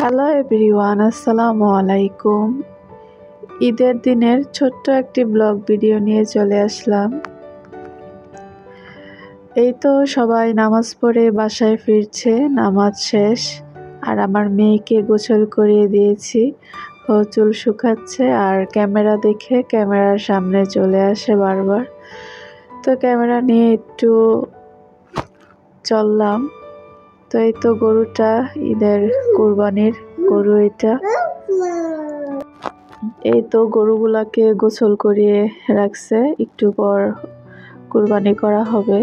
Hello everyone, আসসালামু আলাইকুম। ঈদের দিনের ছোট্ট একটি ব্লগ ভিডিও নিয়ে চলে আসলাম। এই তো সবাই নামাজ পড়ে বাসায় ফিরছে, নামাজ শেষ। আর আমার মেয়েকে গোসল করিয়ে দিয়েছি, ও চুল শুকাচ্ছে আর ক্যামেরা দেখে ক্যামেরার সামনে চলে আসে বারবার। তো ক্যামেরা নিয়ে একটু চললাম। তো এই তো গরুটা, ঈদের কুরবানির গরু এটা। এই তো গরুগুলাকে গোসল করিয়ে রাখছে, একটু পর কুরবানি করা হবে।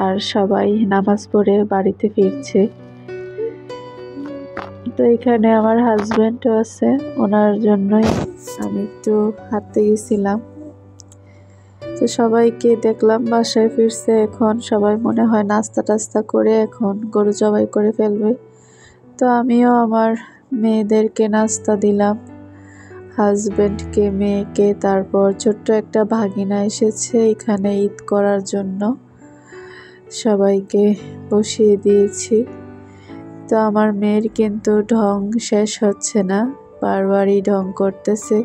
আর সবাই নামাজ পড়ে বাড়িতে ফিরছে। তো এখানে আমার হাজবেন্ডও আছে, ওনার জন্যই আমি একটু হাঁটতে গেছিলাম। তো সবাইকে দেখলাম বাসায় ফিরছে, এখন সবাই মনে হয় নাস্তা টাস্তা করে এখন গরু জবাই করে ফেলবে। তো আমিও আমার মেয়েদেরকে নাস্তা দিলাম, হাজবেন্ডকে, মেয়েকে, তারপর ছোট্ট একটা ভাগিনা এসেছে এখানে ঈদ করার জন্য, সবাইকে বসিয়ে দিয়েছি। তো আমার মেয়ের কিন্তু ঢং শেষ হচ্ছে না, বারবারই ঢং করতেছে।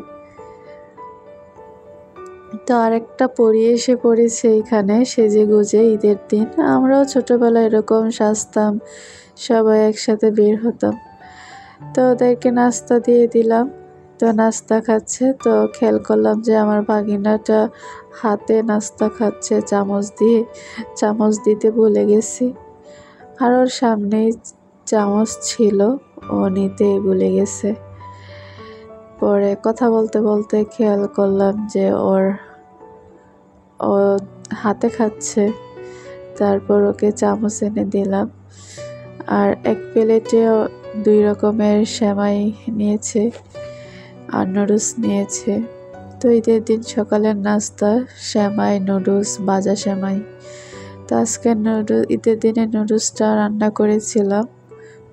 তো আরেকটা পরি এসে পড়েছে এখানে সেজে গুজে ঈদের দিন। আমরাও ছোটবেলায় এরকম সাজতাম, সবাই একসাথে বের হতাম। তো ওদেরকে নাস্তা দিয়ে দিলাম, তো নাস্তা খাচ্ছে। তো খেয়াল করলাম যে আমার ভাগিনাটা হাতে নাস্তা খাচ্ছে চামচ দিয়ে, চামচ দিতে ভুলে গেছি। আর ওর সামনেই চামচ ছিল, ও নিতে ভুলে গেছে। পরে কথা বলতে বলতে খেয়াল করলাম যে ও হাতে খাচ্ছে, তারপর ওকে চামচ এনে দিলাম। আর এক প্লেটে 2 রকমের সেমাই নিয়েছে আর নুডলস নিয়েছে। তো ঈদের দিন সকালের নাস্তা সেমাই, নুডলস, ভাজা সেমাই। তো আজকে ঈদের দিনে নুডলসটা রান্না করেছিলাম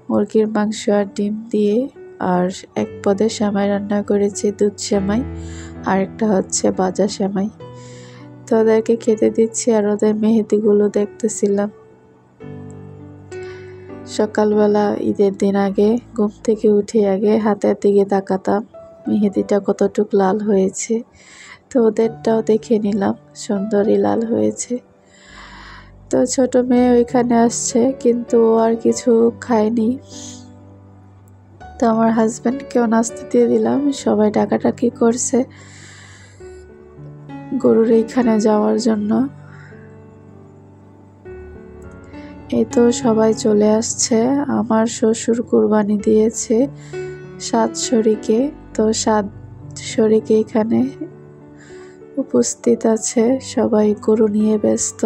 মুরগির মাংস আর ডিম দিয়ে, আর এক পদে সেমাই রান্না করেছি, দুধ সেমাই, আর একটা হচ্ছে ভাজা সেমাই। তো ওদেরকে খেতে দিচ্ছি আর ওদের মেহেদিগুলো দেখতেছিলাম। সকালবেলা ঈদের দিন আগে ঘুম থেকে উঠে আগে হাতের দিকে তাকাতাম, মেহেদিটা কতটুক লাল হয়েছে। তো ওদেরটাও দেখে নিলাম, সুন্দরই লাল হয়েছে। তো ছোট মেয়ে ওইখানে আসছে, কিন্তু ও আর কিছু খায়নি। তো আমার হাজব্যান্ডকেও নাস্তা দিয়ে দিলাম, সবাই ডাকাডাকি করছে গরুর এইখানে যাওয়ার জন্য। এই তো সবাই চলে আসছে। আমার শ্বশুর কুরবানি দিয়েছে 7 শরীকে, তো 7 শরীকে এখানে উপস্থিত আছে, সবাই গরু নিয়ে ব্যস্ত।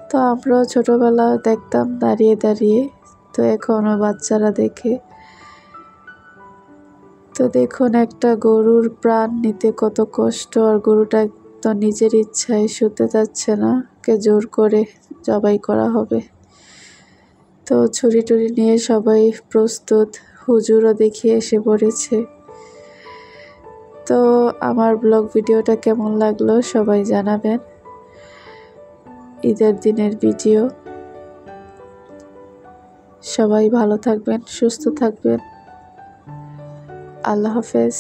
তো আমরাও ছোটবেলা দেখতাম দাঁড়িয়ে দাঁড়িয়ে, তো এখনও বাচ্চারা দেখে। তো দেখুন একটা গরুর প্রাণ নিতে কত কষ্ট, আর গরুটা তো নিজের ইচ্ছায় শুতে যাচ্ছে না, কে জোর করে জবাই করা হবে। তো ছুরি টুরি নিয়ে সবাই প্রস্তুত, হুজুরও দেখিয়ে এসে পড়েছে। তো আমার ব্লগ ভিডিওটা কেমন লাগলো সবাই জানাবেন। ঈদের দিনের ভিডিও। সবাই ভালো থাকবেন, সুস্থ থাকবেন। আল্লাহ হাফেজ।